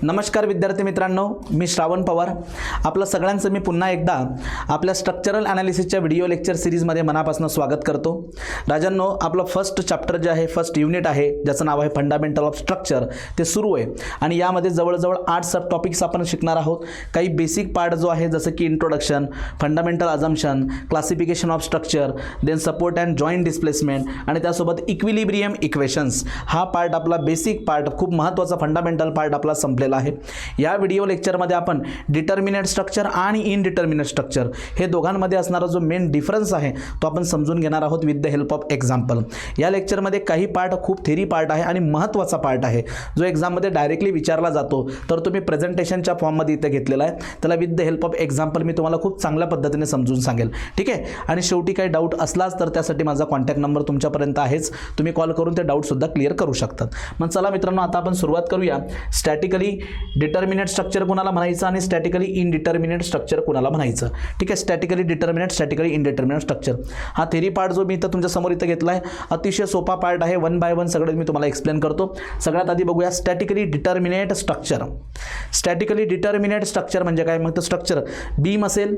नमस्कार विद्यार्थी मित्रांनो, मी श्रावण पवार. आपलं सगळ्यांचं मी पुन्हा एकदा आपल्या स्ट्रक्चरल ॲनालिसिसच्या व्हिडिओ लेक्चर सिरीजमध्ये मनापासून स्वागत करतो. राजांनो, आपलं फर्स्ट चॅप्टर जे आहे, फर्स्ट युनिट आहे, ज्याचं नाव आहे फंडामेंटल ऑफ स्ट्रक्चर, ते सुरू आहे आणि यामध्ये जवळजवळ 8 सब टॉपिक्स आपण शिकणार आहोत. काही बेसिक पार्ट जो आहे, जसं की introduction, fundamental assumption, classification of structure, then support and joint displacement आणि त्यासोबत इक्विलिब्रियम इक्वेशन्स. हा पार्ट आपला बेसिक पार्ट, खूप महत्त्वाचा फंडामेंटल पार्ट आपला संपलेला आहे. या व्हिडिओ लेक्चरमध्ये आपण डिटर्मिनेट स्ट्रक्चर आणि इनडिटर्मिनेट स्ट्रक्चर हे दोघांमध्ये असणारा जो मेन डिफरन्स आहे तो आपण समजून घेणार आहोत with the help of example. या लेक्चरमध्ये काही पार्ट खूप थेरी पार्ट आहे आणि महत्त्वाचा पार्ट आहे जो एक्झाममध्ये डायरेक्टली विचारला जातो. तर तुम्ही प्रेझेंटेशनच्या फॉर्ममध्ये इथे घेतलेला आहे, त्याला with the help of example मी तुम्हाला खूप चांगल्या पद्धतीने समजून सांगेल. ठीक आहे. आणि शेवटी काही डाऊट असलाच तर त्यासाठी माझा कॉन्टॅक्ट नंबर तुमच्यापर्यंत आहेच, तुम्ही कॉल करून ते डाऊटसुद्धा क्लिअर करू शकतात. मग चला मित्रांनो, आता आपण सुरुवात करूया. स्टॅटिकली डिटर्मिनेट स्ट्रक्चर कोणाला म्हणायचं आणि स्टॅटिकली इनडिटर्मिनेट स्ट्रक्चर कोणाला म्हणायचं. ठीक आहे. Statically determinate, statically indeterminate structure हा थेरी पार्ट जो मी इथं तुमच्या समोर इथं घेतला आहे, अतिशय सोपा पार्ट आहे. 1 बाय 1 सगळं मी तुम्हाला एक्सप्लेन करतो. सगळ्यात आधी बघूया statically determinate structure. Statically determinate structure म्हणजे काय? मग तो स्ट्रक्चर बीम असेल,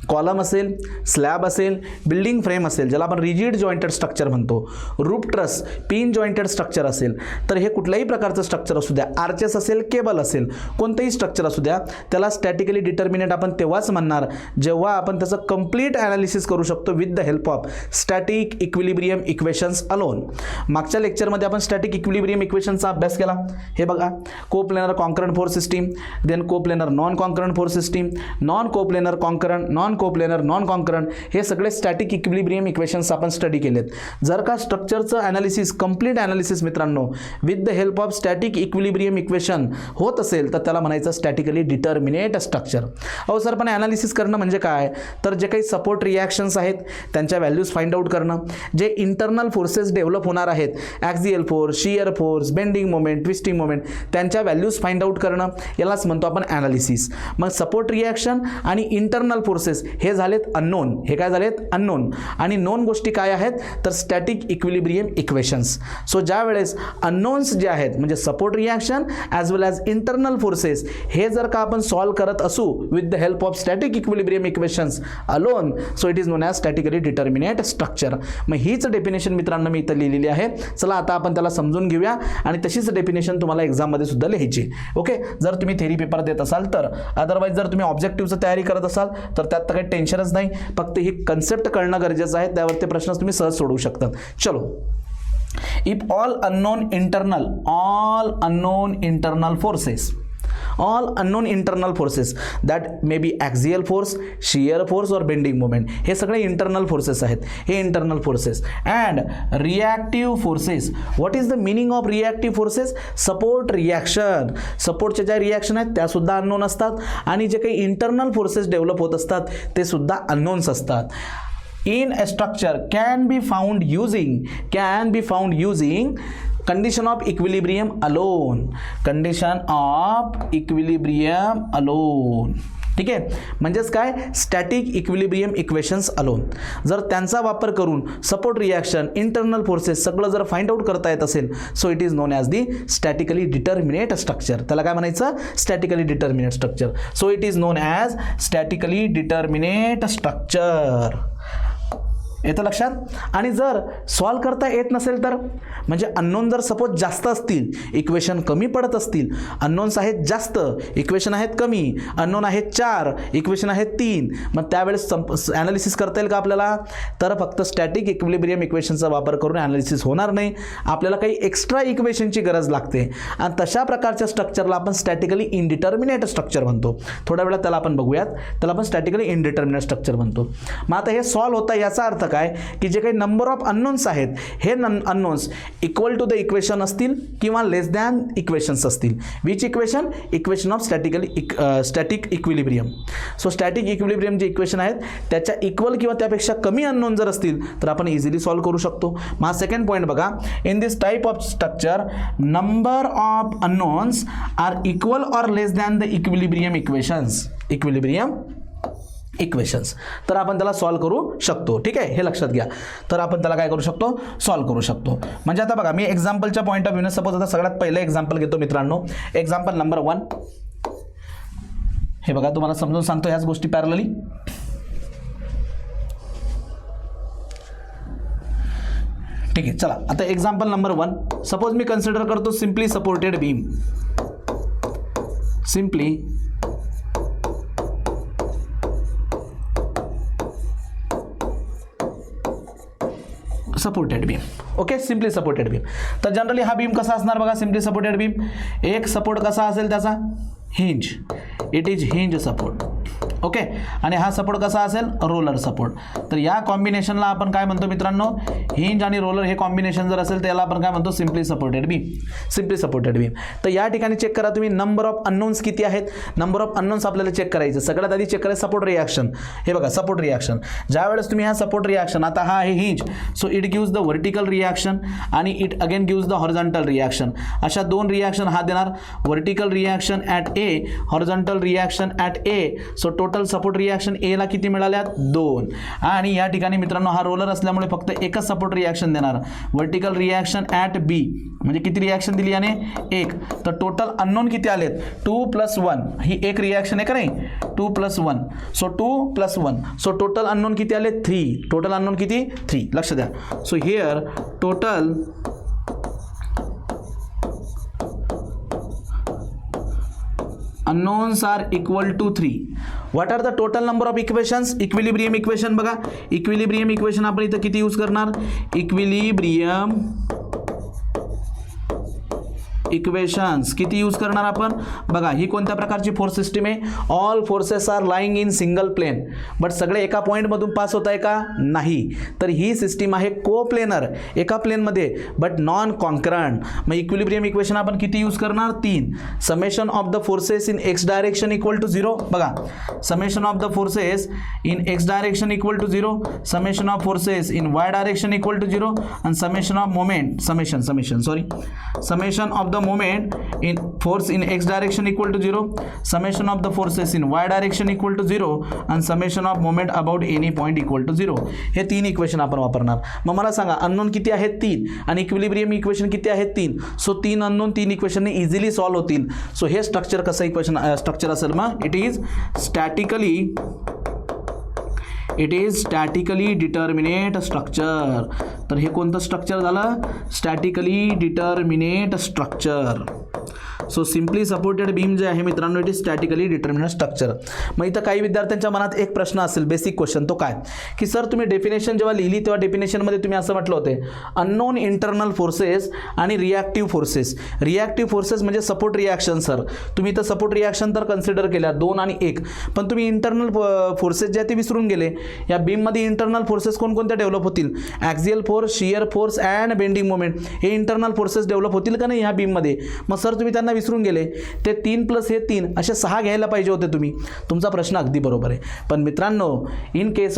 कॉलम असेल, स्लॅब असेल, बिल्डिंग फ्रेम असेल, ज्याला आपण रिजिड जॉइंटेड स्ट्रक्चर म्हणतो, roof truss, pin jointed structure असेल, तर हे कुठल्याही प्रकारचं स्ट्रक्चर असू द्या, आर्चेस असेल, केबल असेल, कोणतंही स्ट्रक्चर असू द्या, त्याला स्टॅटिकली डिटर्मिनेट आपण तेव्हाच म्हणणार जेव्हा आपण त्याचं कंप्लीट ॲनालिसिस करू शकतो with the help of static equilibrium equations alone. मागच्या लेक्चरमध्ये आपण स्टॅटिक इक्विलिब्रियम इक्वेशनचा अभ्यास केला. हे बघा, coplanar concurrent force system, then coplanar non concurrent force system, non coplanar concurrent, non coplanar non concurrent, हे सगळे स्टॅटिक इक्विलिब्रियम इक्वेशन्स आपण स्टडी केलेत. जर का स्ट्रक्चरचं ॲनालिसिस, कंप्लीट ॲनालिसिस मित्रांनो with the help of static equilibrium equation होत असेल तर त्याला म्हणायचं स्टॅटिकली डिटर्मिनेट स्ट्रक्चर. अहो सर, पण ॲनालिसिस करणं म्हणजे काय? तर जे काही सपोर्ट रिॲक्शन्स आहेत त्यांच्या व्हॅल्यूज फाइंड आउट करणं, जे इंटरनल फोर्सेस डेव्हलप होणार आहेत, axial force, shear force, bending moment, twisting moment, त्यांच्या व्हॅल्यूज फाइंड आउट करणं, यालाच म्हणतो आपण ॲनालिसिस. मग सपोर्ट रिॲक्शन आणि इंटरनल फोर्सेस हे झालेत अननोन. हे काय झालेत? अननोन. आणि नोन गोष्टी काय आहेत? तर स्टॅटिक इक्विलिब्रियम इक्वेशन्स. सो ज्या वेळेस अननोन्स जे आहेत म्हणजे support reaction as well as internal forces हे जर का आपण सॉल्व करत असू with the help of static equilibrium equations alone, so it is known as statically determinate structure. मग हीच डेफिनेशन मित्रांनो मी इथं लिहिलेली आहे. चला आता आपण त्याला समजून घेऊया आणि तशीच डेफिनेशन तुम्हाला एक्झाममध्ये सुद्धा लिहायची. ओके, जर तुम्ही थेरी पेपर देत असाल तर. अदरवाईज जर तुम्ही ऑब्जेक्टिव्हचं तयारी करत असाल तर त्यात काही टेन्शनच नाही, फक्त ही कन्सेप्ट कळणं गरजेचं आहे, त्यावरती प्रश्न तुम्ही सहज सोडवू शकता. चलो, if all unknown internal forces that may be axial force, shear force or bending moment, हे सगळे इंटरनल फोर्सेस आहेत. हे internal forces and reactive forces. What is the meaning of reactive forces? Support reaction. सपोर्टच्या ज्या reaction आहेत त्या सुद्धा unknown असतात आणि जे काही इंटरनल फोर्सेस डेव्हलप होत असतात ते सुद्धा अननोन्स असतात. In a structure can be found using condition of equilibrium alone. ठीक आहे. म्हणजेच काय? Static equilibrium equations alone. जर त्यांचा वापर करून सपोर्ट रिॲक्शन, इंटरनल फोर्सेस सगळं जर फाइंड आउट करता येत असेल, so it is known as the statically determinate structure. त्याला काय म्हणायचं? Statically determinate structure. So it is known as statically determinate structure. येतं लक्षात? आणि जर सॉल्व करता येत नसेल तर, म्हणजे अननोन जर सपोज जास्त असतील, इक्वेशन कमी पडत असतील, अननोन्स आहेत जास्त, इक्वेशन आहेत कमी, अननोन आहेत 4, इक्वेशन आहेत 3, मग त्यावेळेस ॲनालिसिस करता येईल का आपल्याला? तर फक्त स्टॅटिक इक्विलिब्रियम इक्वेशनचा वापर करून ॲनालिसिस होणार नाही. आपल्याला काही एक्स्ट्रा इक्वेशनची गरज लागते आणि तशा प्रकारच्या स्ट्रक्चरला आपण स्टॅटिकली इनडिटर्मिनेट स्ट्रक्चर म्हणतो. थोड्या वेळात त्याला आपण बघूयात. त्याला आपण स्टॅटिकली इनडिटर्मिनेट स्ट्रक्चर म्हणतो. मग आता हे सॉल्व होता याचा अर्थ काय? की जे काही नंबर ऑफ अननोन्स आहेत हे unknowns equal to the equation असतील किंवा लेस दॅन इक्वेशन्स असतील. Which equation? Equation of static equilibrium. So static equilibrium जे इक्वेशन आहेत त्याच्या इक्वल किंवा त्यापेक्षा कमी अननोन जर असतील तर आपण इझिली सॉल्व करू शकतो. मग सेकंड पॉईंट बघा, in this type of structure number of unknowns are equal or less than the equilibrium equations. Equations. तर आपण त्याला सॉल्व करू शकतो. ठीक आहे, हे लक्षात घ्या. तर आपण त्याला काय करू शकतो, सॉल्व करू शकतो. म्हणजे आता बघा, मी एक्झाम्पलच्या पॉईंट ऑफ व्ह्यूने सपोज आता सगळ्यात पहिलं एक्झाम्पल घेतो मित्रांनो. Example number 1. हे बघा, तुम्हाला समजून सांगतो ह्याच गोष्टी पॅरलली. ठीक आहे, चला आता एक्झाम्पल नंबर 1. सपोज मी कन्सिडर करतो simply supported beam. Simply supported beam. Okay, simply supported beam. तर जनरली हा बीम कसा असणार बघा, सिम्पली सपोर्टेड बीम. एक सपोर्ट कसा असेल त्याचा, hinge. It is hinge support. Okay, आणि हा सपोर्ट कसा असेल, रोलर सपोर्ट. तर या कॉम्बिनेशनला आपण काय म्हणतो मित्रांनो, हिंज आणि रोलर हे कॉम्बिनेशन जर असेल त्याला आपण काय म्हणतो, simply supported beam. Simply supported beam. तर या ठिकाणी चेक करा तुम्ही, नंबर ऑफ अननोन्स किती आहेत. नंबर ऑफ अननोन्स आपल्याला चेक करायचं. सगळ्यात आधी चेक करायचं सपोर्ट रिॲक्शन. हे बघा, सपोर्ट रिॲक्शन. ज्यावेळेस तुम्ही हा सपोर्ट रिॲक्शन, आता हा आहे hinge, so it gives the vertical reaction आणि it again gives the horizontal reaction. अशा दोन रिॲक्शन हा देणार, vertical reaction at A, horizontal reaction at A. So total support reaction A ला किती मिळाल्यात, 2. आणि या ठिकाणी मित्रांनो हा रोलर असल्यामुळे फक्त एकच सपोर्ट रिॲक्शन देणार, व्हर्टिकल रिॲक्शन ॲट बी. म्हणजे किती रिॲक्शन दिली याने, 1. तर टोटल अननोन किती आलेत, 2 + 1. ही एक रिॲक्शन आहे का नाही, 2 + 1. सो 2 + 1. सो टोटल अननोन किती आले, 3. टोटल अननोन किती, 3. लक्ष द्या. So here total unknowns are equal to 3. What are the total number of equations? Equilibrium equation बघा, इक्विलिब्रियम इक्वेशन आपण इथं किती यूज करणार, इक्विलिब्रियम इक्वेशन्स किती यूज करणार आपण बघा. ही कोणत्या प्रकारची फोर्स सिस्टीम आहे, all forces are lying in single plane. But सगळे एका पॉईंटमधून पास होत आहे का, नाही. तर ही सिस्टीम आहे कोप्लेनर, एका प्लेनमध्ये, बट नॉन कॉन्करंट. मग इक्विलिब्रियम इक्वेशन आपण किती यूज करणार, 3. Summation of the forces in X direction equal to 0. बघा, summation of the forces in X direction equal to 0, summation of forces in Y direction equal to 0, आणि summation of moment, summation of the moment in force in x direction equal to 0, summation of the forces in y direction equal to 0, and summation of moment about any point equal to 0. हे 3 equation आपण वापरणार. मग मला सांगा unknown किती आहेत, 3, आणि equilibrium equation किती आहेत, 3. So 3 unknown 3 equation easily solve होतील. सो हे स्ट्रक्चर कसं इक्वेशन स्ट्रक्चर असेल, मग it is statically determinate structure. तर हे कोणतं स्ट्रक्चर झालं, statically determinate structure. So simply supported beam जे आहे मित्रांनो, it is statically determinate structure. मग इथं काही विद्यार्थ्यांच्या मनात एक प्रश्न असेल, बेसिक क्वेश्चन, तो काय की सर तुम्ही डेफिनेशन जेव्हा लिहिली तेव्हा डेफिनेशनमध्ये तुम्ही असं म्हटलं होते, अननोन इंटरनल फोर्सेस आणि रिॲक्टिव्ह फोर्सेस. रिॲक्टिव्ह फोर्सेस म्हणजे सपोर्ट रिॲक्शन. सर तुम्ही इथं सपोर्ट रिॲक्शन तर कन्सिडर केल्या 2 आणि 1, पण तुम्ही इंटरनल फोर्सेस जे आहे ते विसरून गेले. या बीममध्ये इंटरनल फोर्सेस कोणकोणत्या डेव्हलप होतील, axial force, shear force and bending moment. हे इंटरनल फोर्सेस डेव्हलप होतील का नाही ह्या बीममध्ये. मग सर तुम्ही त्यांना विसरून गेले. ते 3 + हे 3 असे 6 घ्यायला पाहिजे होते तुम्ही. तुमचा प्रश्न अगदी बरोबर आहे. पण मित्रांनो, in case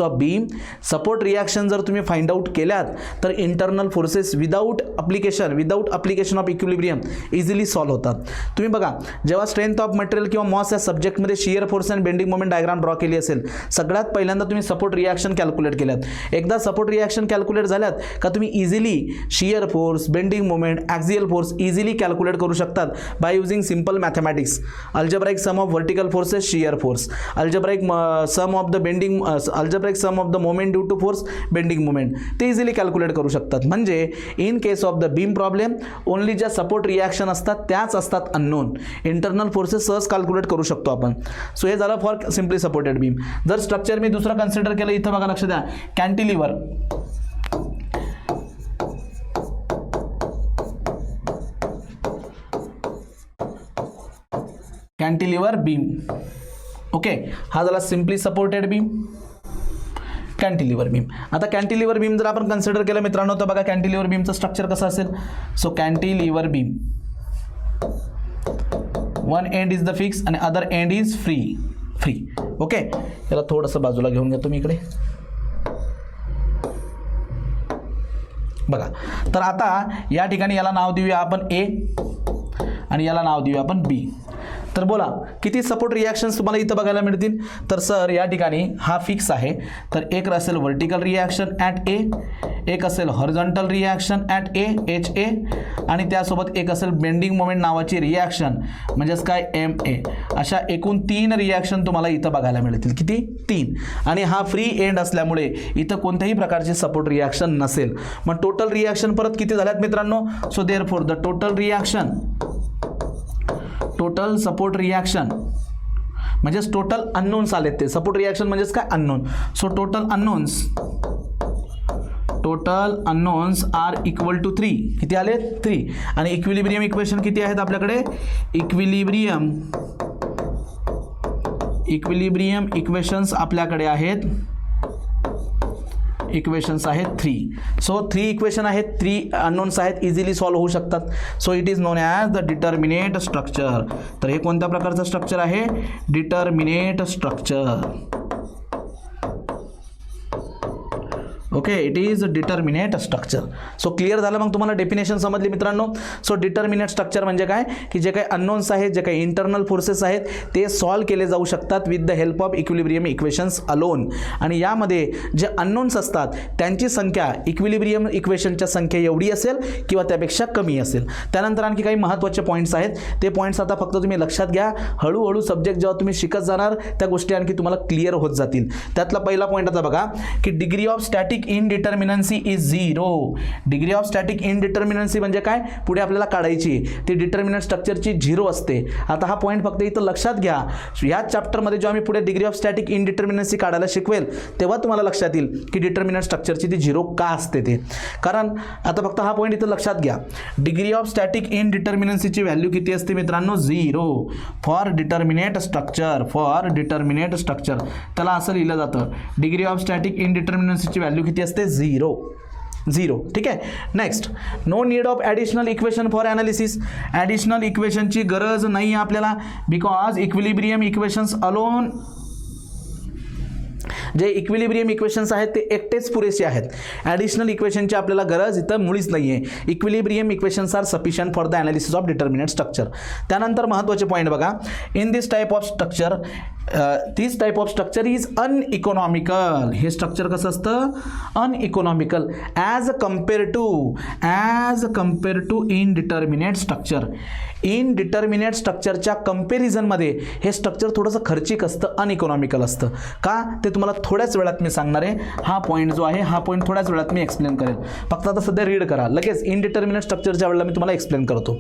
of beam support reaction जर तुम्ही फाइंड आउट केल्यात तर internal forces without application of equilibrium easily solve होतात. तुम्ही बघा, जेव्हा स्ट्रेंथ ऑफ मटेरियल किंवा मॉस या सब्जेक्टमध्ये shear force and bending moment diagram draw केली असेल, सगळ्यात पहिल्यांदा तुम्ही सपोर्ट रिॲक्शन कॅल्क्युलेट केल्यात. एकदा सपोर्ट रिॲक्शन कॅल्क्युलेट झाल्यात का तुम्ही easily shear force, bending moment, axial force easily calculate करू शकतात by using simple mathematics. Algebraic sum of vertical forces, shear force, algebraic sum of the moment due to force, bending moment, ते easily calculate करू शकतात. म्हणजे in case of the beam problem only ज्या support reaction असतात त्याच असतात unknown. Internal forces सहज calculate करू शकतो आपण. सो हे झालं फॉर सिम्पली सपोर्टेड बीम. जर स्ट्रक्चर मी दुसरं कन्सिडर केलं, इथं बघा लक्ष द्या, कॅन्टिलिव्हर. Cantilever beam. ओके, हा झाला simply supported beam, cantilever beam. आता कॅन्टिलिव्हर बीम जर आपण कन्सिडर केलं मित्रांनो, तर बघा कॅन्टिलिव्हर बीमचं स्ट्रक्चर कसं असेल. So cantilever beam, one end is the fix आणि other end is free. Okay, याला थोडंसं बाजूला घेऊन घ्या तुम्ही इकडे. बघा, तर आता या ठिकाणी याला नाव देऊया आपण ए आणि याला नाव देऊया आपण बी. तर बोला किती सपोर्ट रिॲक्शन्स तुम्हाला इथं बघायला मिळतील. तर सर या ठिकाणी हा फिक्स आहे. तर एक असेल व्हर्टिकल रिॲक्शन ॲट ए, एक असेल horizontal reaction at A H A, आणि त्यासोबत एक असेल बेंडिंग मोमेंट नावाची रिॲक्शन म्हणजेच काय एम ए. अशा एकूण 3 रिॲक्शन तुम्हाला इथं बघायला मिळतील. किती? 3. आणि हा फ्री एंड असल्यामुळे इथं कोणत्याही प्रकारची सपोर्ट रिॲक्शन नसेल. मग टोटल रिॲक्शन परत किती झाल्यात मित्रांनो? So therefore the total reaction, total support reaction म्हणजेच टोटल अननोन्स आलेत. ते सपोर्ट रिॲक्शन म्हणजेच काय? Unknown. So total unknowns are equal to 3. किती आले? 3. आणि इक्विलिब्रियम इक्वेशन किती आहेत आपल्याकडे? इक्विलिब्रियम इक्वेशन्स आपल्याकडे आहेत, इक्वेशन्स आहेत 3. सो 3 इक्वेशन आहेत, 3 अननोन्स आहेत, इझिली सॉल्व्ह होऊ शकतात. So it is known as the determinate structure. तर हे कोणत्या प्रकारचं स्ट्रक्चर आहे? Determinate structure. Okay, it is determinate structure. So clear झालं मग तुम्हाला डेफिनेशन समजली मित्रांनो. सो डिटर्मिनेट स्ट्रक्चर म्हणजे काय की जे काही अननोन्स आहेत, जे काही इंटरनल फोर्सेस आहेत ते सॉल्व केले जाऊ शकतात with the help of equilibrium equations alone. आणि यामध्ये जे अननोन्स असतात त्यांची संख्या इक्विलिब्रियम इक्वेशनच्या संख्या एवढी असेल किंवा त्यापेक्षा कमी असेल. त्यानंतर आणखी काही महत्त्वाचे पॉईंट्स आहेत. ते पॉईंट्स आता फक्त तुम्ही लक्षात घ्या. हळूहळू सब्जेक्ट जेव्हा तुम्ही शिकत जाणार त्या गोष्टी आणखी तुम्हाला क्लिअर होत जातील. त्यातला पहिला पॉईंट आता बघा की degree of static indeterminacy is 0. Degree of static indeterminacy म्हणजे काय? पुढे आपल्याला काढायची ती डिटर्मिनंट स्ट्रक्चरची 0 असते. आता हा पॉईंट फक्त इथं लक्षात घ्या. या चॅप्टरमध्ये जेव्हा मी पुढे डिग्री ऑफ स्टॅटिक इनडिटर्मिनन्सी काढायला शिकवेल तेव्हा तुम्हाला लक्षात येईल की डिटर्मिनंट स्ट्रक्चरची ती 0 का असते ते. कारण आता फक्त हा पॉईंट इथं लक्षात घ्या. डिग्री ऑफ स्टॅटिक इनडिटर्मिनन्सीची व्हॅल्यू किती असते मित्रांनो? 0 for determinate structure. For determinate structure त्याला असं लिहिलं जातं. डिग्री ऑफ स्टॅटिक इनडिटर्मिनन्सीची व्हॅल्यू किती असते? 0. ठीक आहे. Next, no need of additional equation for analysis. Additional इक्वेशनची गरज नाही आहे आपल्याला, बिकॉज इक्विलिब्रियम इक्वेशन्स अलोन, जे इक्विलिब्रियम इक्वेशन्स आहेत ते एकटेच पुरेसे आहेत. ॲडिशनल इक्वेशनची आपल्याला गरज इथं मुळीच नाही आहे. Equilibrium equations are sufficient for the analysis of determinate structure. त्यानंतर महत्त्वाचे पॉईंट बघा. In this type of structure, this type of structure is uneconomical. हे स्ट्रक्चर कसं असतं? Uneconomical as compare to indeterminate structure. Indeterminate स्ट्रक्चरच्या कंपॅरिझनमध्ये हे स्ट्रक्चर थोडंसं खर्चिक असतं, अनइकॉनॉमिकल असतं. का ते तुम्हाला थोड्याच वेळात मी सांगणार आहे. हा पॉईंट जो आहे हा पॉईंट थोड्याच वेळात मी एक्सप्लेन करेन. फक्त आता सध्या रीड करा. लगेच इनडिटर्मिनेट स्ट्रक्चरच्या वेळेला मी तुम्हाला एक्सप्लेन करतो.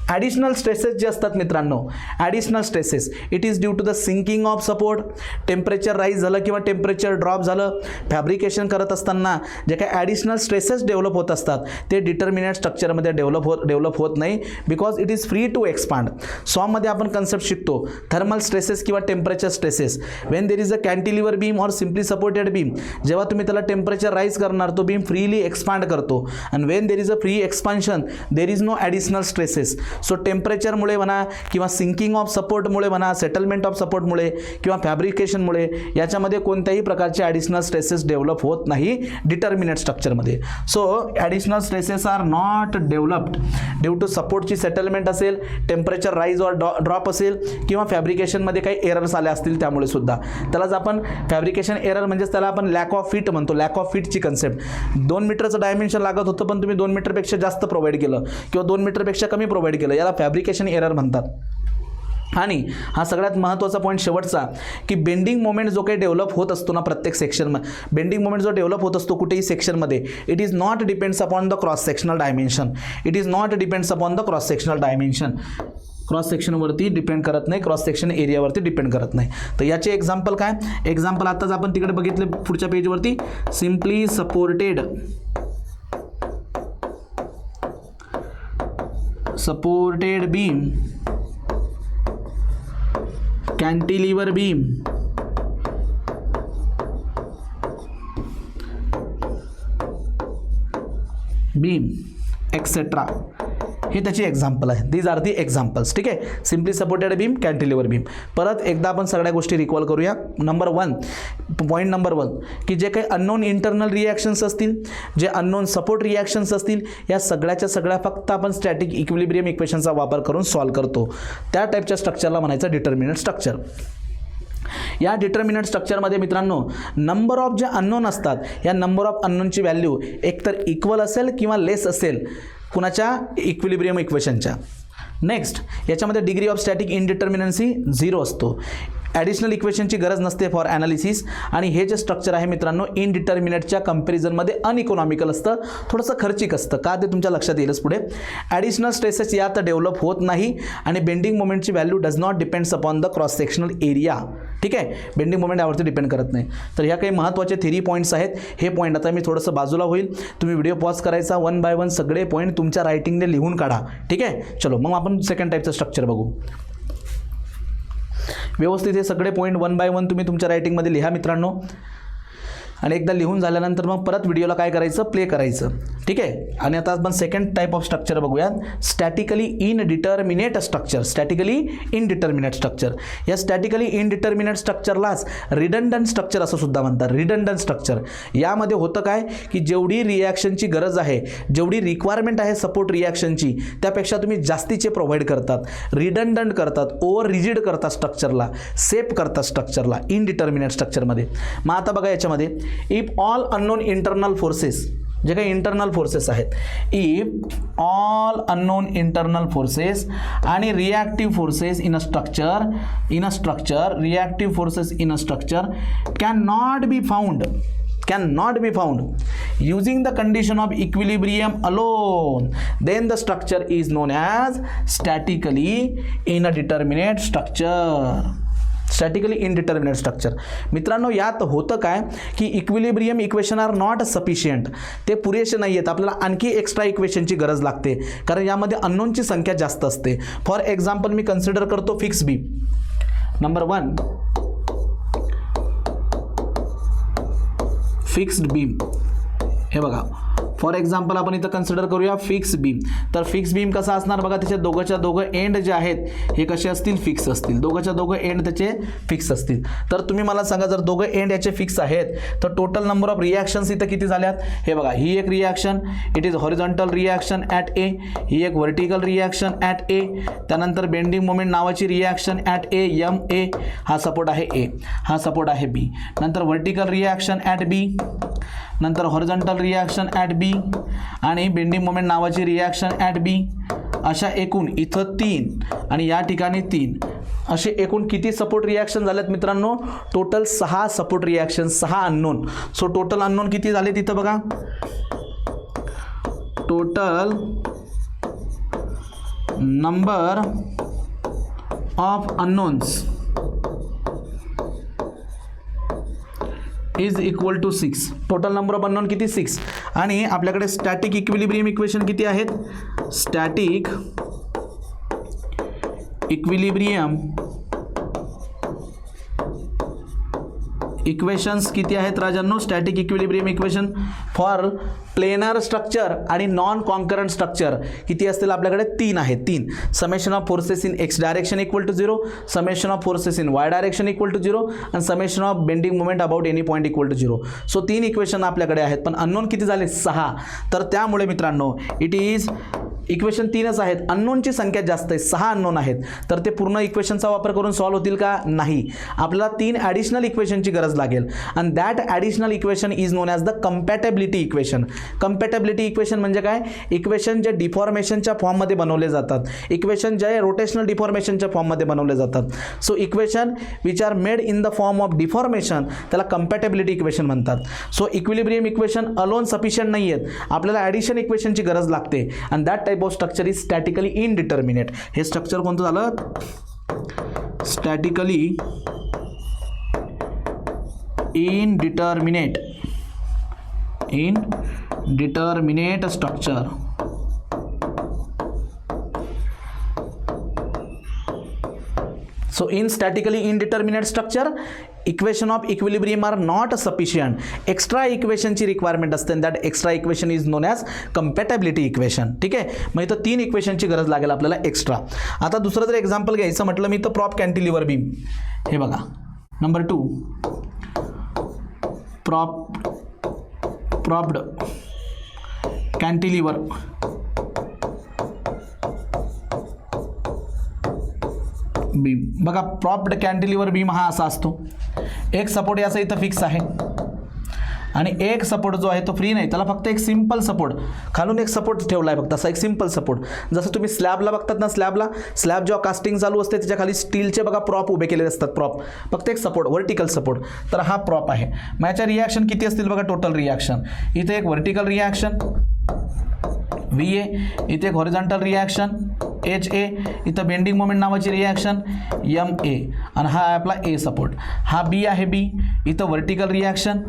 ॲडिशनल स्ट्रेसेस जे असतात मित्रांनो, additional stresses it is due to the sinking of support. Temperature rise झालं किंवा टेम्परेचर ड्रॉप झालं, फॅब्रिकेशन करत असताना जे काही ॲडिशनल स्ट्रेसेस डेव्हलप होत असतात ते डिटर्मिनेट स्ट्रक्चरमध्ये डेव्हलप होत नाही, because it is free to expand. सॉमध्ये आपण कन्सेप्ट शिकतो थर्मल स्ट्रेसेस किंवा temperature stresses. When there is a cantilever beam or simply supported beam, जेव्हा तुम्ही त्याला टेम्परेचर राईज करणार तो बीम फ्रीली एक्सपांड करतो. आणि when there is a free expansion there is no additional stresses. So टेम्परेचरमुळे म्हणा किंवा सिंकिंग ऑफ सपोर्टमुळे म्हणा, सेटलमेंट ऑफ सपोर्टमुळे किंवा फॅब्रिकेशनमुळे याच्यामध्ये कोणत्याही प्रकारचे ॲडिशनल स्ट्रेसेस डेव्हलप होत नाही डिटर्मिनेट स्ट्रक्चरमध्ये. So additional stresses are not developed due to सपोर्टची सेटलमेंट असेल, टेम्परेचर राईज और ड्रॉप असेल किंवा फॅब्रिकेशनमध्ये काही एरर्स आले असतील त्यामुळे सुद्धा. त्यालाच आपण फॅब्रिकेशन एरर म्हणजेच त्याला आपण लॅक ऑफ फिट म्हणतो. Lack of फिटची concept. 2 मीटरचं डायमेन्शन लागत होतं पण तुम्ही 2 मीटरपेक्षा जास्त प्रोव्हाइड केलं किंवा 2 मीटरपेक्षा कमी प्रोव्हाइड केलं, याला फॅब्रिकेशन एरर म्हणतात. आणि हा सगळ्यात महत्त्वाचा पॉईंट शेवटचा की बेंडिंग मोमेंट जो काही डेव्हलप होत असतो ना प्रत्येक सेक्शनमध्ये, बेंडिंग मोमेंट जो डेव्हलप होत असतो कुठेही सेक्शनमध्ये, it is not depends upon the cross sectional dimension. It is not depends upon the cross sectional dimension. Cross सेक्शनवरती डिपेंड करत नाही, क्रॉस सेक्शन एरियावरती डिपेंड करत नाही. तर याचे एक्झाम्पल काय? एक्झाम्पल आताच आपण तिकडे बघितले पुढच्या पेजवरती. Simply supported beam, cantilever beam, etcetera. हे त्याची एक्झाम्पल आहे. These are the examples. ठीक आहे, simply supported beam, cantilever beam. परत एकदा आपण सगळ्या गोष्टी रिकॉल करूया. पॉईंट नंबर 1 की जे काही अननोन इंटरनल रिॲक्शन्स असतील, जे अननोन सपोर्ट रिॲक्शन्स असतील, या सगळ्याच्या सगळ्या फक्त आपण स्टॅटिक इक्विलिब्रियम इक्वेशनचा वापर करून सॉल्व्ह करतो. त्या टाईपच्या स्ट्रक्चरला म्हणायचं डिटर्मिनंट स्ट्रक्चर. या डिटर्मिनंट स्ट्रक्चरमध्ये मित्रांनो नंबर ऑफ जे अननोन असतात, या नंबर ऑफ अननोनची व्हॅल्यू एकतर इक्वल असेल किंवा लेस असेल कुणाच्या इक्विलिब्रियम इक्वेशनच्या. नेक्स्ट याच्यामध्ये डिग्री ऑफ स्टॅटिक इनडिटर्मिनन्सी 0 असतो. ॲडिशनल इक्वेशनची गरज नसते फॉर ॲनालिसिस. आणि हे जे स्ट्रक्चर आहे मित्रांनो इनडिटर्मिनेटच्या कंपॅरिझनमध्ये अनइकॉनॉमिकल असतं, थोडंसं खर्चिक असतं. का ते तुमच्या लक्षात येईलच पुढे. ॲडिशनल स्ट्रेसेस यात डेव्हलप होत नाही आणि बेंडिंग मोमेंटची value does not depends upon the cross sectional area. ठीक आहे, बेंडिंग मोमेंट यावरती डिपेंड करत नाही. तर ह्या काही महत्त्वाचे थेरी पॉईंट्स आहेत. हे पॉईंट आता मी थोडंसं बाजूला होईल, तुम्ही व्हिडिओ पॉज करायचा, 1 बाय 1 सगळे पॉईंट तुमच्या रायटिंगने लिहून काढा. ठीक आहे, चलो मग आपण सेकंड टाईपचं स्ट्रक्चर बघू. व्यवस्थित हे सगळे पॉईंट 1 बाय 1 तुम्ही तुमच्या रायटिंगमध्ये लिहा मित्रांनो. आणि एकदा लिहून झाल्यानंतर मग परत व्हिडिओला काय करायचं, प्ले करायचं. ठीक आहे, आणि आता आपण सेकंड टाईप ऑफ स्ट्रक्चर बघूयात, statically indeterminate structure. Statically indeterminate structure. या स्टॅटिकली इनडिटर्मिनेट स्ट्रक्चरलाच रिडंडंट स्ट्रक्चर असं सुद्धा म्हणतात. रिडंडंट स्ट्रक्चर यामध्ये होतं काय की जेवढी रिॲक्शनची गरज आहे, जेवढी रिक्वायरमेंट आहे सपोर्ट रिॲक्शनची, त्यापेक्षा तुम्ही जास्तीचे प्रोव्हाइड करतात, रिडंडंट करतात, ओव्हर रिजिड करतात स्ट्रक्चरला, सेफ करतात स्ट्रक्चरला इनडिटर्मिनेट स्ट्रक्चरमध्ये. मग आता बघा याच्यामध्ये if all unknown internal forces, जे काही इंटरनल फोर्सेस आहेत, if all unknown internal forces आणि reactive forces in a structure, reactive forces in a structure cannot be found using the condition of equilibrium alone, then the structure is known as statically indeterminate structure. Statically indeterminate structure. मित्रांनो यात होतं काय की equilibrium equation are not sufficient. ते पुरेसे नाही आहेत, आपल्याला आणखी एक्स्ट्रा इक्वेशनची गरज लागते, कारण यामध्ये अननोनची संख्या जास्त असते. फॉर एक्झाम्पल मी कन्सिडर करतो fix beam. Number 1 fixed beam. हे बघा फॉर एक्झाम्पल आपण इथं कन्सिडर करूया फिक्स बीम. तर फिक्स बीम कसा असणार बघा, त्याचे दोघं एंड जे आहेत हे कसे असतील, फिक्स असतील. दोघं एंड त्याचे फिक्स असतील. तर तुम्ही मला सांगा जर दोघं एंड याचे फिक्स आहेत तर टोटल नंबर ऑफ रिॲक्शन्स इथं किती झाल्यात. हे बघा ही एक reaction, it is horizontal reaction at A, ही एक व्हर्टिकल रिॲक्शन ॲट ए, त्यानंतर बेंडिंग मोमेंट नावाची reaction at A, M A, हा सपोर्ट आहे ए, हा सपोर्ट आहे बी, नंतर व्हर्टिकल रिॲक्शन ॲट बी, नंतर हॉरिझॉन्टल रिॲक्शन ॲट बी आणि बेंडिंग मोमेंट नावाची रिॲक्शन ॲट बी. अशा एकूण इथं 3 आणि या ठिकाणी 3, असे एकूण किती सपोर्ट रिॲक्शन झालेत मित्रांनो, total 6 support reaction, 6 unknown. So total unknown किती झाले तिथं बघा, total number of unknowns is equal to 6. Total number of unknown किती, 6. आणि आपल्याकडे स्टॅटिक इक्विलिब्रियम इक्वेशन किती आहेत, स्टॅटिक इक्विलिब्रियम इक्वेशन्स किती आहेत राजांनो. Static equilibrium equation for planar structure आणि नॉन कॉन्करंट स्ट्रक्चर किती असतील आपल्याकडे, 3 आहेत. 3 summation of forces in X direction equal to 0, summation of forces in Y direction equal to 0 आणि summation of bending moment about any point equal to 0. So 3 equation आपल्याकडे आहेत, पण unknown किती झाले, 6. तर त्यामुळे मित्रांनो इट इज इक्वेशन 3च आहेत, अननोनची संख्या जास्त आहे, 6 अननोन आहेत. तर ते पूर्ण इक्वेशनचा वापर करून सॉल्व्ह होतील का, नाही. आपल्याला 3 ॲडिशनल इक्वेशनची गरज लागेल आणि that additional equation is known as the compatibility equation. Compatibility equation म्हणजे काय, इक्वेशन जे डिफॉर्मेशनच्या फॉर्ममध्ये बनवले जातात, इक्वेशन जे रोटेशनल डिफॉर्मेशनच्या फॉर्ममध्ये बनवले जातात. So equation which are made in the form of deformation त्याला कंपॅटेबिलिटी इक्वेशन म्हणतात. So equilibrium equation alone sufficient नाही आहेत, आपल्याला ॲडिशन इक्वेशनची गरज लागते आणि that type of structure is statically indeterminate. हे स्ट्रक्चर कोणतं झालं, statically indeterminate structure. So in statically indeterminate structure equation of equilibrium are not sufficient, extra इक्वेशनची रिक्वायरमेंट असते, that extra equation is known as compatibility equation. ठीक आहे, मग इथं 3 इक्वेशनची गरज लागेल आपल्याला एक्स्ट्रा. आता दुसरं जर एक्झाम्पल घ्यायचं म्हटलं मी तर प्रॉप कॅन्टिलिव्हर बीम, हे बघा नंबर 2 प्रॉप्ड कॅन्टिलिव्हर बीम. बघा प्रॉप्ड कॅन्टिलिव्हर बीम हा असा असतो, एक सपोर्ट याचा इथं फिक्स आहे आणि एक सपोर्ट जो आहे तो फ्री नाही, त्याला फक्त एक सिंपल सपोर्ट खालून एक सपोर्ट ठेवला आहे फक्त, असा एक सिंपल सपोर्ट. जसं तुम्ही स्लॅबला बघतात ना, स्लॅब जेव्हा कास्टिंग चालू असते त्याच्या खाली स्टीलचे बघा प्रॉप उभे केलेले असतात, प्रॉप फक्त एक सपोर्ट व्हर्टिकल सपोर्ट, तर हा प्रॉप आहे. मग याच्या रिॲक्शन किती असतील बघा, टोटल रिॲक्शन इथे एक व्हर्टिकल रिॲक्शन VA, इथे एक हॉरिझॉन्टल रिॲक्शन HA, इथं बेंडिंग मोमेंट नावाची रिॲक्शन MA, आणि हा आहे आपला A सपोर्ट, हा B आहे B, इथं व्हर्टिकल रिॲक्शन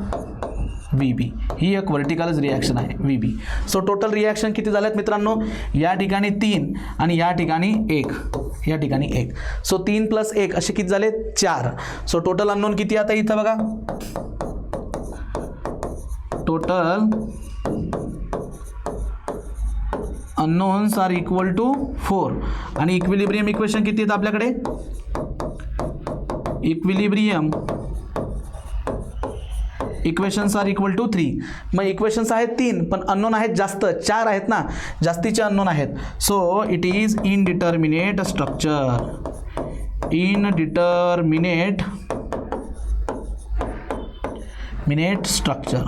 VB, ही एक व्हर्टिकलच रिॲक्शन आहे VB. सो टोटल रिॲक्शन किती झाल्यात मित्रांनो, या ठिकाणी 3 आणि या ठिकाणी 1, या ठिकाणी 1. सो 3 + 1 असे किती झाले 4. सो टोटल अननोन किती आता इथं बघा, total unknowns are equal to 4 आणि इक्विलिब्रियम इक्वेशन किती आहेत आपल्याकडे, equilibrium equations are equal to 3. मग इक्वेशन्स आहेत 3 पण अननोन आहेत जास्त, 4 आहेत ना, जास्तीचे अननोन आहेत. So it is indeterminate structure, indeterminate structure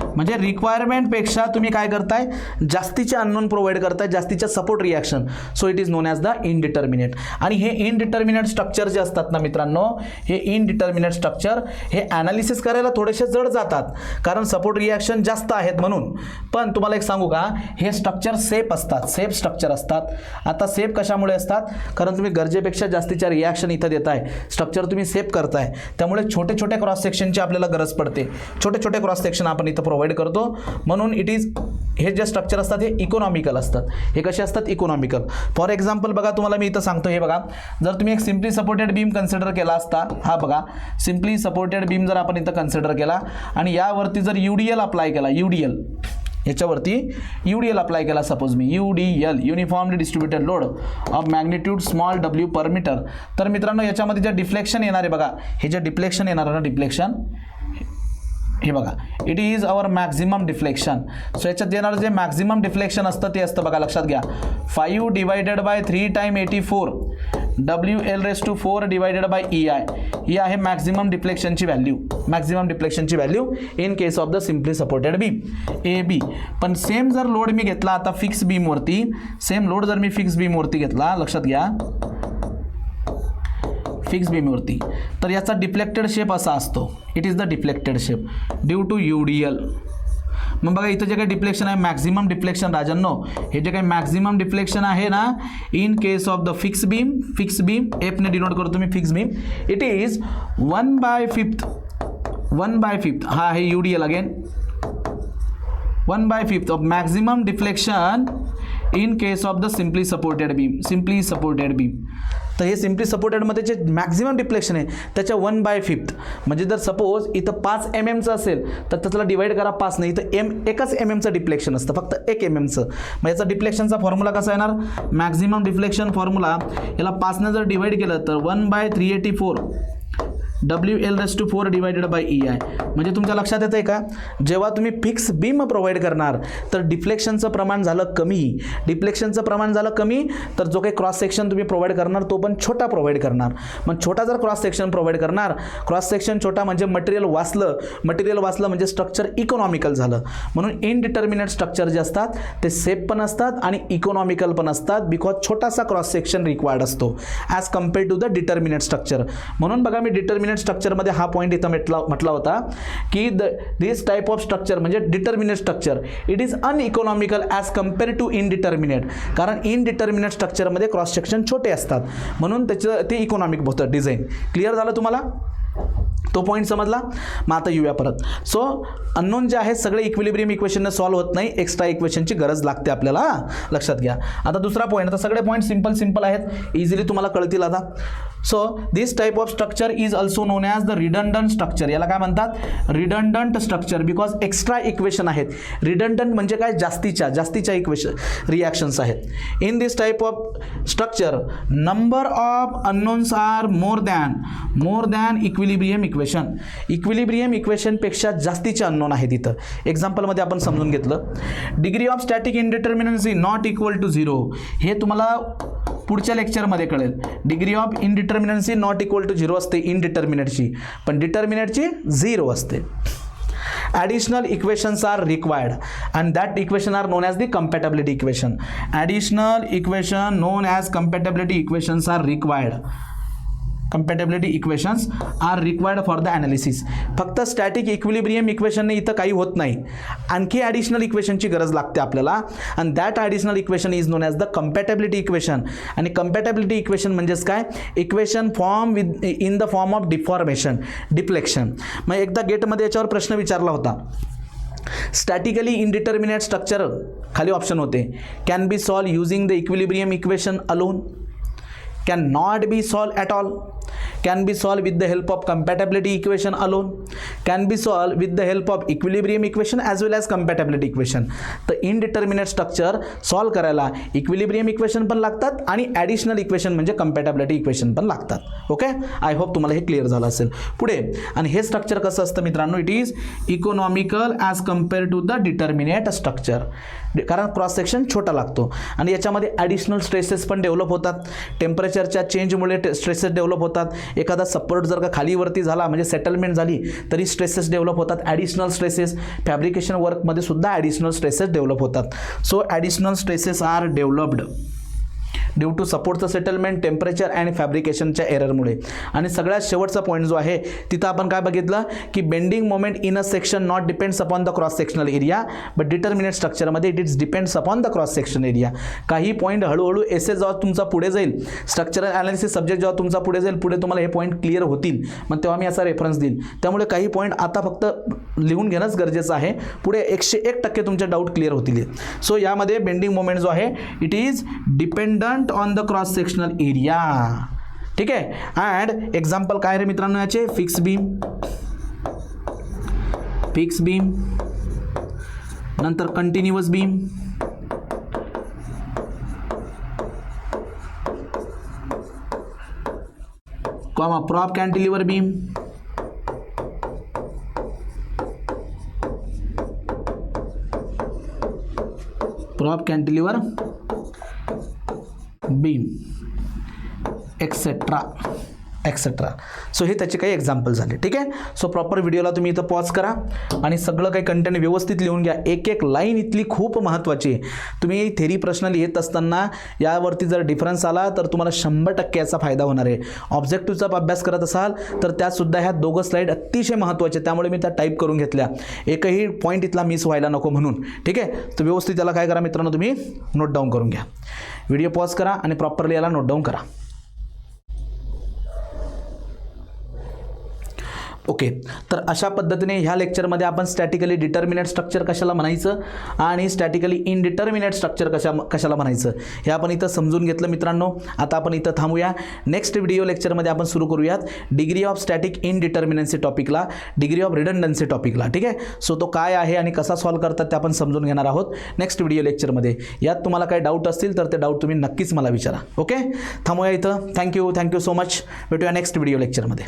म्हणजे रिक्वायरमेंटपेक्षा तुम्ही काय करताय, जास्तीचे अननोन प्रोव्हाइड करताय, जास्तीच्या support reaction. So it is known as the indeterminate. आणि हे इनडिटर्मिनेट स्ट्रक्चर जे असतात ना मित्रांनो, हे इनडिटर्मिनेट स्ट्रक्चर हे ॲनालिसिस करायला थोडेसे जड जातात, कारण सपोर्ट रिॲक्शन जास्त आहेत म्हणून. पण तुम्हाला एक सांगू का, हे स्ट्रक्चर सेफ असतात, सेफ स्ट्रक्चर असतात. आता सेफ कशामुळे असतात, कारण तुम्ही गरजेपेक्षा जास्तीच्या रिॲक्शन इथं देताय, स्ट्रक्चर तुम्ही सेफ करताय, त्यामुळे छोटे छोटे क्रॉस सेक्शनची आपल्याला गरज पडते, छोटे छोटे क्रॉस सेक्शन आपण इथं प्रोव्हाइड करतो. म्हणून इट इज, हे जे स्ट्रक्चर असतात हे इकॉनॉमिकल असतात. हे कसे असतात, इकॉनॉमिकल. फॉर एक्झाम्पल बघा तुम्हाला मी इथं सांगतो, हे बघा जर तुम्ही एक सिम्पली सपोर्टेड बीम कन्सिडर केला असता, हा बघा सिम्पली सपोर्टेड बीम जर आपण इथं कन्सिडर केला आणि यावरती जर UDL अप्लाय केला, UDL याच्यावरती UDL अप्लाय केला, सपोज मी UDL uniformly distributed load of magnitude small w per metre, तर मित्रांनो याच्यामध्ये जे डिफ्लेक्शन येणार आहे बघा, हे जे डिफ्लेक्शन येणार आहे ना, डिफ्लेक्शन हे बघा, it is our maximum deflection. So याच्यात येणारं जे मॅक्झिमम डिफ्लेक्शन असतं ते असतं बघा, लक्षात घ्या 5/3 time 84 WL⁴ divided by EI, ही आहे मॅक्झिमम डिफ्लेक्शनची व्हॅल्यू, मॅक्झिमम डिफ्लेक्शनची value in case of the simply supported beam AB. पण सेम जर लोड मी घेतला आता फिक्स बीमवरती, सेम लोड जर मी फिक्स बीमवरती घेतला, लक्षात घ्या फिक्स बीमवरती, तर याचा डिफ्लेक्टेड शेप असा असतो, it is the deflected shape due to UDL. मग बघा इथं जे काही डिफ्लेक्शन आहे, मॅक्झिमम डिफ्लेक्शन राजांनो, हे जे काही मॅक्झिमम डिफ्लेक्शन आहे ना in case of the fix beam F ने डिनोट करतो मी फिक्स बीम, इट इज 1/5 हा आहे UDL again 1/5 of maximum deflection in case of the simply supported beam. तर हे सिम्पली सपोर्टेडमध्ये जे मॅक्झिमम डिफ्लेक्शन आहे त्याच्या 1/5, म्हणजे जर सपोज इथं 5 mmचं असेल तर त्याला डिवाइड करा 5 नाही, इथं एकच mmचं डिफ्लेक्शन असतं, फक्त 1 mmचं. मग याचा डिफ्लेक्शनचा फॉर्म्युला कसा येणार, मॅक्झिमम डिफ्लेक्शन फॉर्म्युला याला 5ने जर डिवाइड केलं तर 1/384 WL⁴ डिवायडेड बाय EI. म्हणजे तुमच्या लक्षात येतं आहे का, जेव्हा तुम्ही फिक्स बीम प्रोव्हाइड करणार तर डिफ्लेक्शनचं प्रमाण झालं कमी, तर जो काही क्रॉस सेक्शन तुम्ही प्रोव्हाइड करणार तो पण छोटा प्रोव्हाइड करणार. मग छोटा जर क्रॉस सेक्शन प्रोव्हाइड करणार, क्रॉस सेक्शन छोटा म्हणजे मटेरियल वाचलं म्हणजे स्ट्रक्चर इकॉनॉमिकल झालं. म्हणून इनडिटर्मिनेट स्ट्रक्चर जे असतात ते सेफ पण असतात आणि इकॉनॉमिकल पण असतात, बिकॉज छोटासा क्रॉस सेक्शन रिक्वायर्ड असतो as compare to the determinate structure. म्हणून बघा मी डिटर्मिनेट स्ट्रक्चरमध्ये हा पॉईंट इथं म्हटला होता की दिस टाइप ऑफ स्ट्रक्चर म्हणजे determinate structure it is uneconomical as compare to indeterminate, कारण इनडिटर्मिनेट स्ट्रक्चरमध्ये क्रॉस सेक्शन छोटे असतात म्हणून त्याचं ते इकॉनॉमिक होतं डिझाईन. क्लिअर झालं तुम्हाला. तो पॉईंट समजला. मग आता येऊया परत. सो अननोन जे आहेत सगळे इक्विलिब्रियम इक्वेशनने सॉल्व्ह होत नाही, एक्स्ट्रा इक्वेशनची गरज लागते आपल्याला, लक्षात घ्या. आता दुसरा पॉईंट, आता सगळे पॉईंट सिंपल आहेत, इझिली तुम्हाला कळतील आता. So this type of structure is also known as the redundant structure. याला काय म्हणतात? Redundant structure, because extra equation आहेत. रिडंडंट म्हणजे काय? जास्तीच्या इक्वेशन रिॲक्शन्स आहेत. In this type of structure number of unknowns are more than equilibrium equation. Equilibrium इक्वेशनपेक्षा जास्तीचे अननोन आहेत इथं. एक्झाम्पलमध्ये आपण समजून घेतलं. Degree of static indeterminacy not equal to 0. हे तुम्हाला पुढच्या लेक्चरमध्ये कळेल. Degree of इनडिटर्मिनन्सी not equal to 0 असते इनडिटर्मिनेटची, पण डिटर्मिनेटची 0 असते. Additional equations are required and that equation are known as the compatibility equation. Additional equation known as compatibility equations are required. Compatibility equations are required for the analysis. फक्त static equilibrium इक्वेशनने इथं काही होत नाही, आणखी ॲडिशनल इक्वेशनची गरज लागते आपल्याला. आणि that additional equation is known as the compatibility equation. आणि कंपॅटेबिलिटी इक्वेशन म्हणजेच काय? Equation form in the form of deflection. मग एकदा गेटमध्ये याच्यावर प्रश्न विचारला होता. स्टॅटिकली इनडिटर्मिनेट स्ट्रक्चर खाली ऑप्शन होते. Can be solve using the equilibrium equation alone, can not be solved at all, can be solved with the help of compatibility equation alone, can be solved with the help of equilibrium equation as well as compatibility equation. तर indeterminate structure solve करायला equilibrium equation पण लागतात आणि additional equation म्हणजे कंपॅटेबिलिटी equation पण लागतात. Okay, I hope तुम्हाला हे क्लिअर झालं असेल. पुढे, आणि हे स्ट्रक्चर कसं असतं मित्रांनो? It is economical as compare to the determinate structure. कारण क्रॉस सेक्शन छोटा लागतो आणि याच्यामध्ये ॲडिशनल स्ट्रेसेस पण डेव्हलप होतात. टेम्परेचरच्या चेंजमुळे स्ट्रेसेस डेव्हलप होतात. एखादा सपोर्ट जर का खालीवरती झाला म्हणजे सेटलमेंट झाली तरी स्ट्रेसेस डेव्हलप होतात. ॲडिशनल स्ट्रेसेस फॅब्रिकेशन वर्कमध्ये सुद्धा ॲडिशनल स्ट्रेसेस डेव्हलप होतात. So additional stresses are developed due to सपोर्टचं सेटलमेंट, टेम्परेचर अँड फॅब्रिकेशनच्या एररमुळे. आणि सगळ्यात शेवटचा पॉईंट जो आहे तिथं आपण काय बघितलं की bending moment in a section not depends upon the cross sectional area but determinate स्ट्रक्चरमध्ये it is depends upon the cross section area. काही पॉईंट हळूहळू एसे जेव्हा तुमचा पुढे जाईल, स्ट्रक्चरल ॲनालिसिस सब्जेक्ट जेव्हा तुमचा पुढे जाईल, पुढे तुम्हाला हे पॉईंट क्लिअर होतील, मग तेव्हा मी याचा रेफरन्स देईल. त्यामुळे काही पॉईंट आता फक्त लिहून घेणंच गरजेचं आहे. पुढे 101% तुमचे डाऊट क्लिअर होतील. सो यामध्ये बेंडिंग मोमेंट जो आहे it is dependent on the cross sectional area. ठीक आहे. अँड एक्झाम्पल काय रे मित्रांनो याचे? फिक्स बीम, नंतर continuous beam, prop cantilever beam, prop cantilever beam etcetera. So हे त्याचे काही एक्झाम्पल झाले. ठीक आहे. सो प्रॉपर व्हिडिओला तुम्ही इथं पॉज करा आणि सगळं काही कंटेंट व्यवस्थित लिहून घ्या. एक लाईन इथली खूप महत्त्वाची आहे. तुम्ही थेरी प्रश्न लिहित असताना यावरती जर डिफरन्स आला तर तुम्हाला 100% याचा फायदा होणार आहे. ऑब्जेक्टिव्हचा अभ्यास करत असाल तर त्यासुद्धा ह्या दोघं स्लाईड अतिशय महत्त्वाचे, त्यामुळे मी त्या टाईप करून घेतल्या. एकही पॉईंट इथला मिस व्हायला नको म्हणून. ठीक आहे. तर व्यवस्थित त्याला काय करा मित्रांनो, तुम्ही नोट डाऊन करून घ्या. व्हिडिओ पॉज करा आणि प्रॉपरली याला नोट डाऊन करा. ओके. तर अशा पद्धतीने ह्या लेक्चरमध्ये आपण स्टॅटिकली डिटर्मिनेट स्ट्रक्चर कशाला म्हणायचं आणि स्टॅटिकली इनडिटर्मिनेट स्ट्रक्चर कशाला म्हणायचं हे आपण इथं समजून घेतलं मित्रांनो. आता आपण इथं थांबूया. नेक्स्ट व्हिडिओ लेक्चरमध्ये आपण सुरू करूयात डिग्री ऑफ स्टॅटिक इनडिटर्मिनन्सी टॉपिकला, डिग्री ऑफ रिडंडन्सी टॉपिकला. ठीक आहे. सो तो काय आहे आणि कसा सॉल्व्ह करतात ते आपण समजून घेणार आहोत नेक्स्ट व्हिडिओ लेक्चरमध्ये. यात तुम्हाला काही डाऊट असतील तर ते डाऊट तुम्ही नक्कीच मला विचारा. ओके. थांबूया इथं. Thank you so much. भेटूया नेक्स्ट व्हिडिओ लेक्चरमध्ये.